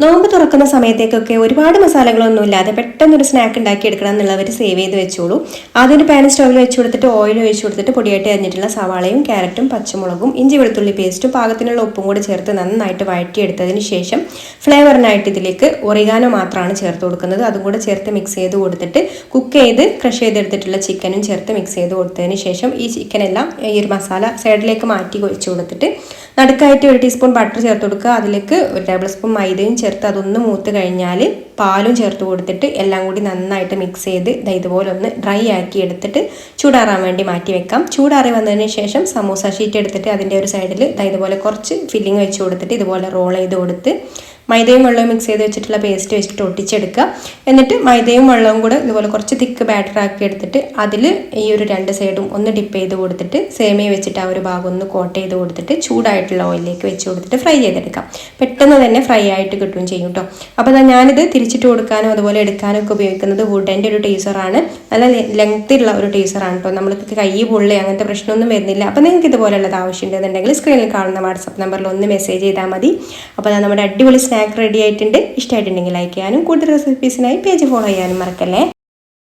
നോമ്പ് തുറക്കുന്ന സമയത്തേക്കൊക്കെ ഒരുപാട് മസാലകളൊന്നും ഇല്ലാതെ പെട്ടെന്നൊരു സ്നാക്ക് ഉണ്ടാക്കി എടുക്കണം എന്നുള്ളവർ സേവ് ചെയ്ത് വെച്ചോളൂ. ആദ്യം ഒരു പാൻ സ്റ്റൗവിൽ വെച്ച് കൊടുത്തിട്ട് ഓയിൽ ഒഴിച്ച് കൊടുത്തിട്ട് പൊടിയായിട്ട് അരിഞ്ഞിട്ടുള്ള സവാളയും ക്യാരറ്റും പച്ചമുളകും ഇഞ്ചി വെളുത്തുള്ളി പേസ്റ്റും പാകത്തിനുള്ള ഉപ്പും കൂടി ചേർത്ത് നന്നായിട്ട് വഴറ്റിയെടുത്തതിന് ശേഷം ഫ്ലേവറിനായിട്ട് ഇതിലേക്ക് ഒറിഗാനോ മാത്രമാണ് ചേർത്ത് കൊടുക്കുന്നത്. അതും കൂടെ ചേർത്ത് മിക്സ് ചെയ്ത് കൊടുത്തിട്ട് കുക്ക് ചെയ്ത് ക്രഷ് ചെയ്തെടുത്തിട്ടുള്ള ചിക്കനും ചേർത്ത് മിക്സ് ചെയ്ത് കൊടുത്തതിന് ശേഷം ഈ ചിക്കനെല്ലാം ഈ ഒരു മസാല സൈഡിലേക്ക് മാറ്റി ഒഴിച്ച് കൊടുത്തിട്ട് നടുക്കായിട്ട് 1 ടീസ്പൂൺ ബട്ടർ ചേർത്ത് കൊടുക്കുക. അതിലേക്ക് 1 ടേബിൾ സ്പൂൺ മൈദയും ചേർത്ത് അതൊന്ന് മൂത്ത് കഴിഞ്ഞാൽ പാലും ചേർത്ത് കൊടുത്തിട്ട് എല്ലാം കൂടി നന്നായിട്ട് മിക്സ് ചെയ്ത് ഇതുപോലെ ഒന്ന് ഡ്രൈ ആക്കി എടുത്തിട്ട് ചൂടാറാൻ വേണ്ടി മാറ്റി വെക്കാം. ചൂടാറി വന്നതിന് ശേഷം സമൂസ ഷീറ്റ് എടുത്തിട്ട് അതിൻ്റെ ഒരു സൈഡിൽ ഇതുപോലെ കുറച്ച് ഫില്ലിങ് വെച്ച് കൊടുത്തിട്ട് ഇതുപോലെ റോൾ ചെയ്ത് കൊടുത്ത് മൈദയും വെള്ളവും മിക്സ് ചെയ്ത് വെച്ചിട്ടുള്ള പേസ്റ്റ് വെച്ചിട്ട് ഒട്ടിച്ചെടുക്കുക. എന്നിട്ട് മൈദയും വെള്ളവും കൂടെ ഇതുപോലെ കുറച്ച് തിക്ക് ബാറ്റർ ആക്കി എടുത്തിട്ട് അതിൽ ഈ ഒരു 2 സൈഡും ഒന്ന് ഡിപ്പ് ചെയ്ത് കൊടുത്തിട്ട് സേമിയ വെച്ചിട്ട് ആ ഒരു ഭാഗം ഒന്ന് കോട്ട് ചെയ്ത് കൊടുത്തിട്ട് ചൂടായിട്ടുള്ള ഓയിലിലേക്ക് വെച്ച് കൊടുത്തിട്ട് ഫ്രൈ ചെയ്തെടുക്കാം. പെട്ടെന്ന് തന്നെ ഫ്രൈ ആയിട്ട് കിട്ടുകയും ചെയ്യും കേട്ടോ. അപ്പോൾ ഞാനിത് തിരിച്ചിട്ട് കൊടുക്കാനും അതുപോലെ എടുക്കാനും ഒക്കെ ഉപയോഗിക്കുന്നത് വുഡൻ്റെ ഒരു ടീസറാണ്. നല്ല ലെങ്ത് ഉള്ള ഒരു ടീസറാണ് കേട്ടോ. നമ്മൾക്ക് കൈ പൊള്ളി അങ്ങനത്തെ പ്രശ്നമൊന്നും വരുന്നില്ല. അപ്പോൾ നിങ്ങൾക്ക് ഇതുപോലുള്ളത് ആവശ്യമുണ്ടെന്നുണ്ടെങ്കിൽ സ്ക്രീനിൽ കാണുന്ന വാട്സപ്പ് നമ്പറിൽ ഒന്ന് മെസ്സേജ് ചെയ്താൽ മതി. അപ്പോൾ നമ്മുടെ അടിപൊളി സ്നാക്ക് റെഡി ആയിട്ടുണ്ട്. ഇഷ്ടമായിട്ടുണ്ടെങ്കിൽ ലൈക്ക് ചെയ്യാനും കൂടുതൽ റെസിപ്പീസിനായി പേജ് ഫോളോ ചെയ്യാനും മറക്കല്ലേ.